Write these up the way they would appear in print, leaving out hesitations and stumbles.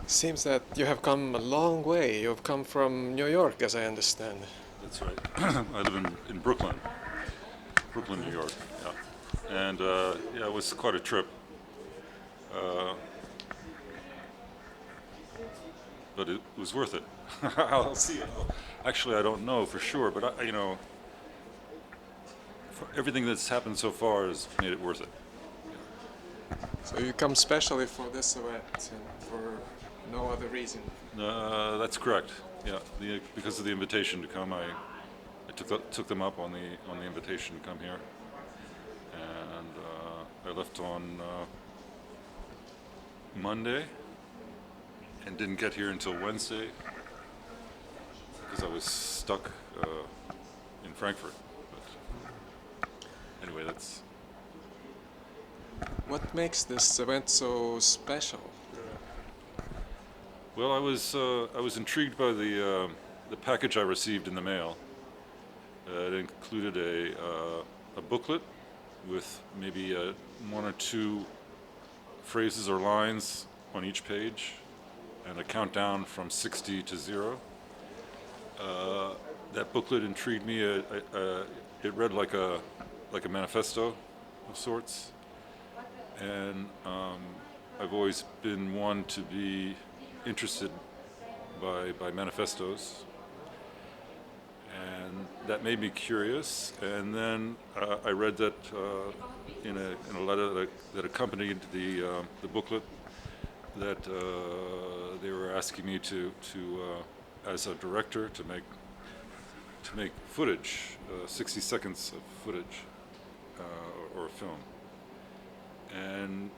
Seems that you have come a long way. You've come from New York, as I understand. That's right. I live in Brooklyn, New York. Yeah, and yeah, it was quite a trip. Uh, but it was worth it. I'll see it. Actually, I don't know for sure, but for everything that's happened so far has made it worth it. So you come specially for this event and for no other reason. That's correct. Yeah, because of the invitation to come, I took them up on the invitation to come here, and I left on Monday and didn't get here until Wednesday because I was stuck in Frankfurt. But anyway, that's What makes this event so special? well. I was intrigued by the package I received in the mail. It included a booklet with maybe one or two phrases or lines on each page, and a countdown from 60 to 0. That booklet intrigued me. It read like a manifesto of sorts, and I've always been one to be interested by manifestos, and that made me curious. And then I read that in a letter that accompanied the booklet that they were asking me to as a director to make footage, 60 seconds of footage or a film. And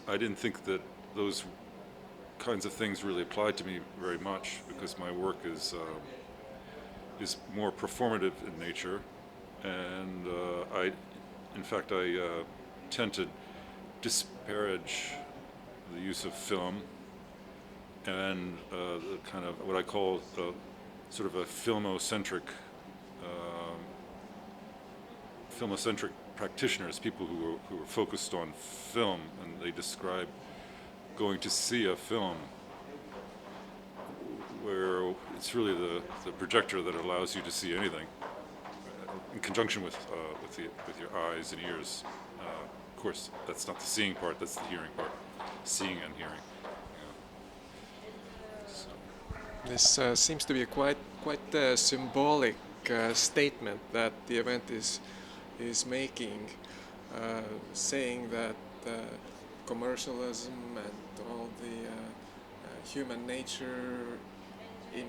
I didn't think that those kinds of things really applied to me very much because my work is more performative in nature, and in fact, I tend to disparage the use of film and the kind of what I call sort of a filmocentric practitioners, people who are focused on film, and they describe going to see a film where it's really the projector that allows you to see anything, in conjunction with your eyes and ears. Of course, that's not the seeing part; that's the hearing part. Seeing and hearing. So, This seems to be a quite symbolic statement that the event is making, saying that commercialism and all the human nature in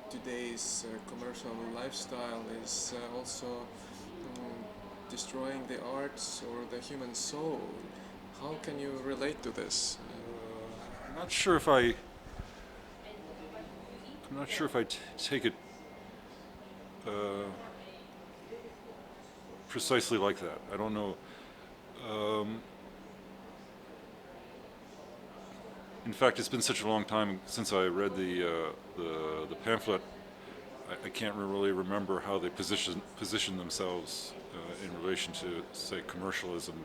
today's commercial lifestyle is also destroying the arts or the human soul. How can you relate to this? I'm not sure if I take it precisely like that. I don't know. In fact, it's been such a long time since I read the pamphlet. I can't really remember how they position themselves in relation to, say, commercialism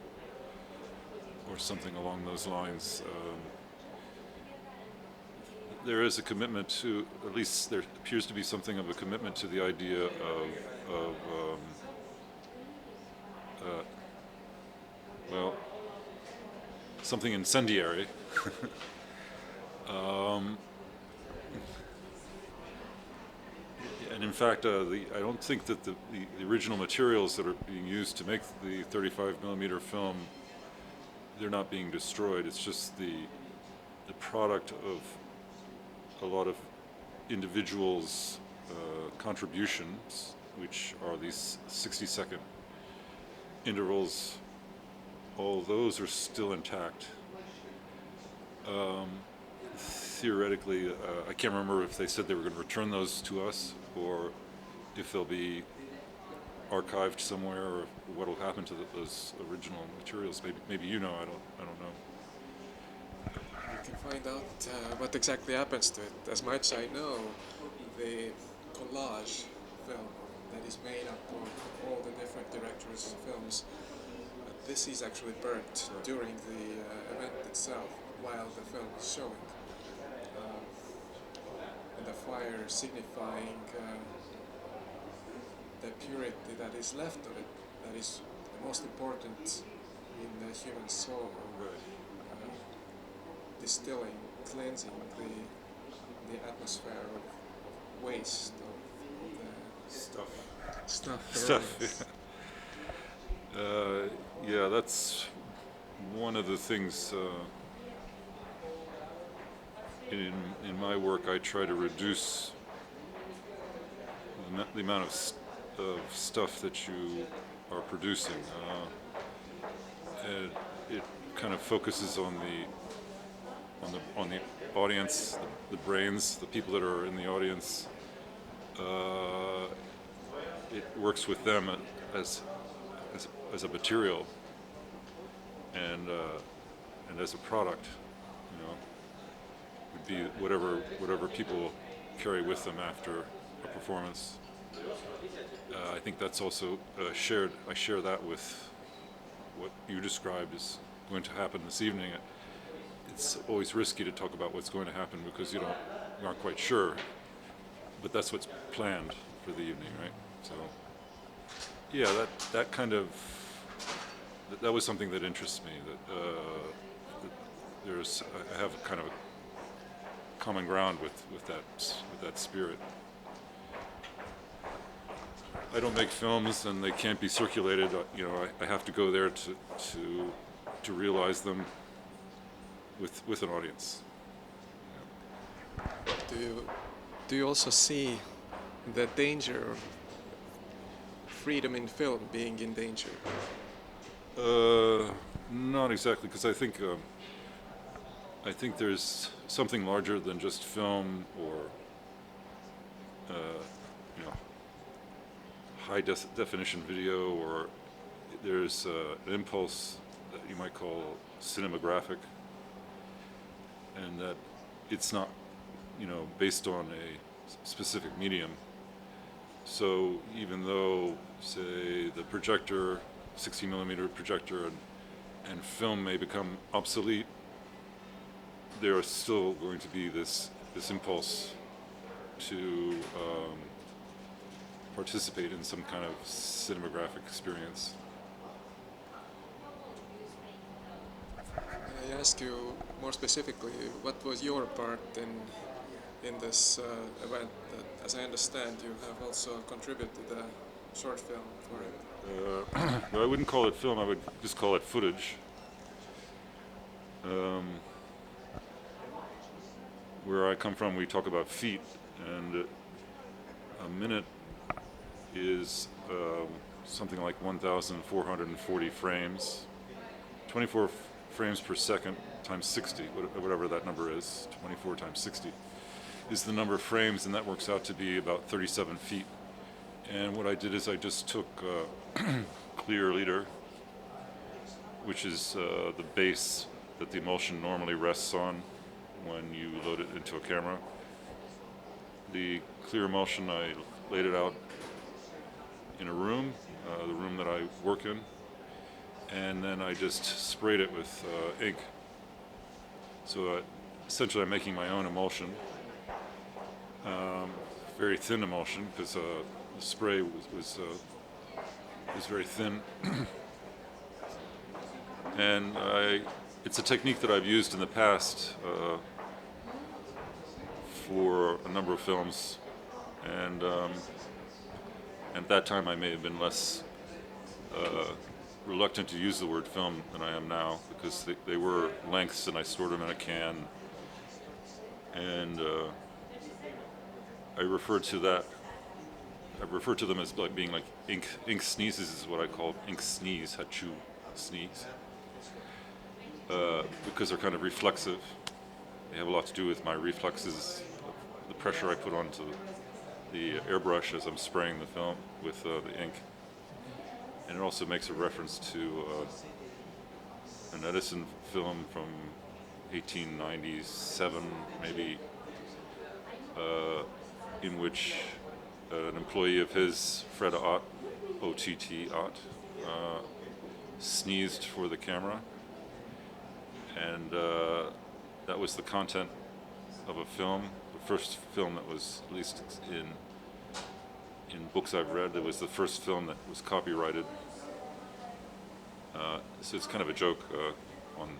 or something along those lines. There is a commitment to, at least there appears to be something of a commitment to the idea of well, something incendiary. And in fact, I don't think that the original materials that are being used to make the 35 millimeter film, they're not being destroyed. It's just the product of a lot of individuals' contributions, which are these 60-second intervals. All those are still intact. Theoretically, I can't remember if they said they were going to return those to us, or if they'll be archived somewhere, or what will happen to those original materials. Maybe you know. I don't know. You can find out what exactly happens to it. As much I know, the collage film that is made up of all the different directors' films, this is actually burnt during the event itself while the film is showing. fire signifying the purity that is left of it, that is the most important in the human soul, distilling, cleansing the atmosphere of waste, of the Stuff. Yeah, that's one of the things in my work. I try to reduce the amount of stuff that you are producing. And it kind of focuses on the audience, the brains, the people that are in the audience. It works with them as a material and as a product, you know, would be whatever people carry with them after a performance. I think that's also shared. I share that with what you described is going to happen this evening. It's always risky to talk about what's going to happen because you aren't quite sure, but that's what's planned for the evening, right? So, yeah, that kind of that was something that interests me. That I have kind of a common ground with that spirit. I don't make films, and they can't be circulated. You know, I have to go there to realize them with an audience. Do you also see the danger of freedom in film being in danger? Not exactly, because I think there's something larger than just film or you know, high definition video, or there's an impulse that you might call cinematographic, and that it's not, you know, based on a specific medium. So even though, say, the projector, 60mm projector, and film may become obsolete, there is still going to be this impulse to participate in some kind of cinematographic experience. I ask you more specifically, what was your part in this event? That, as I understand, you have also contributed a short film for it. But I wouldn't call it film, I would just call it footage. Where I come from, we talk about feet, and a minute is something like 1,440 frames, 24 frames per second times 60, whatever that number is, 24 times 60, is the number of frames, and that works out to be about 37 feet. And what I did is I just took clear leader, which is the base that the emulsion normally rests on when you load it into a camera. The clear emulsion, I laid it out in a room, the room that I work in, and then I just sprayed it with ink. So essentially I'm making my own emulsion, very thin emulsion, because the spray was very thin. And it's a technique that I've used in the past for a number of films, and at that time I may have been less reluctant to use the word film than I am now, because they were lengths and I stored them in a can, and I refer to them as like being like ink sneezes is what I call ink sneeze, hachu sneeze, because they're kind of reflexive. They have a lot to do with my reflexes, the pressure I put onto the airbrush as I'm spraying the film with the ink. And it also makes a reference to an Edison film from 1897, maybe, in which an employee of his, Fred Ott, O-T-T, Ott, sneezed for the camera. And that was the content of a film, the first film that was, at least in books I've read, it was the first film that was copyrighted. So it's kind of a joke on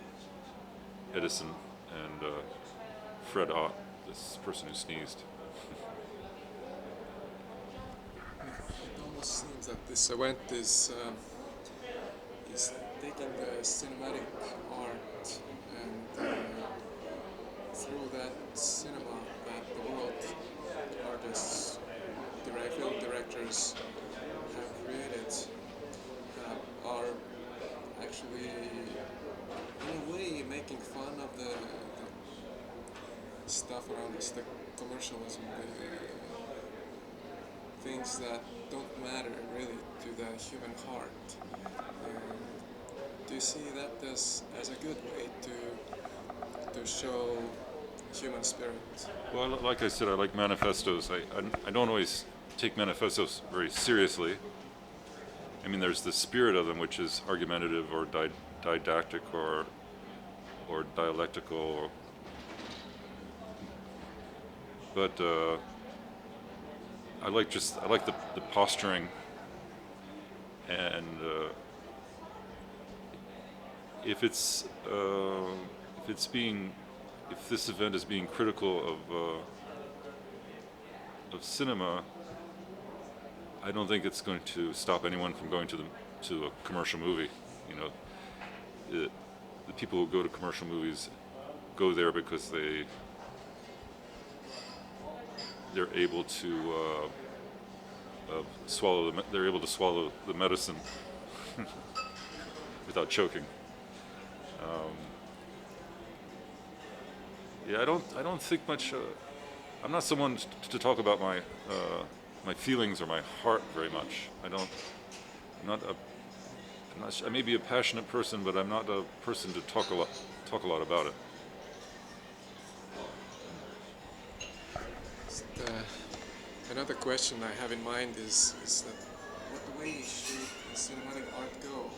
Edison and Fred Ott, this person who sneezed. It almost seems that this event is taking the cinematic art and through that cinema that the world artists, film directors have created are actually in a way making fun of the stuff around us, the commercialism, the things that don't matter really to the human heart. Do you see that as a good way to show human spirit? Well, like I said, I like manifestos. I don't always take manifestos very seriously. I mean, there's the spirit of them, which is argumentative or didactic or dialectical. But I like the posturing, and if this event is being critical of cinema, I don't think it's going to stop anyone from going to a commercial movie. You know, the people who go to commercial movies go there because they're able to swallow the medicine without choking. Yeah, I don't think much. I'm not someone to talk about my feelings or my heart very much. I may be a passionate person, but I'm not a person to talk a lot about it. Another question I have in mind is that what way should cinematic art go?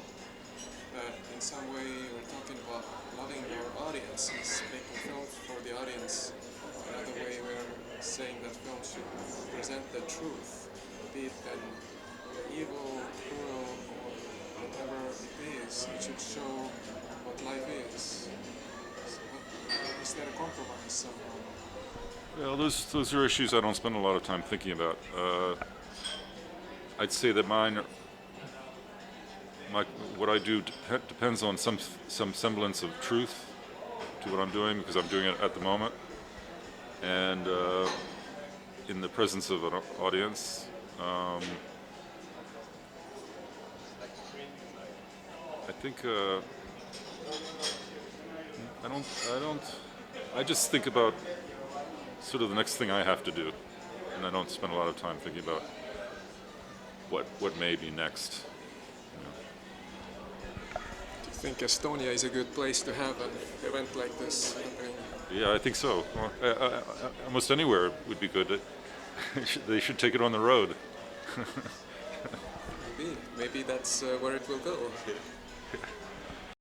In some way we're talking about loving your audiences, making films for the audience. Another way we're saying that film should present the truth, be it an evil, cruel, or whatever it is. It should show what life is. Is there a compromise somehow? Well, those are issues I don't spend a lot of time thinking about. I'd say that what I do depends on some semblance of truth to what I'm doing, because I'm doing it at the moment and in the presence of an audience. I think I just think about sort of the next thing I have to do, and I don't spend a lot of time thinking about what may be next. Do you think Estonia is a good place to have an event like this happening? Yeah, I think so. Well, almost anywhere would be good. They should take it on the road. Maybe that's where it will go.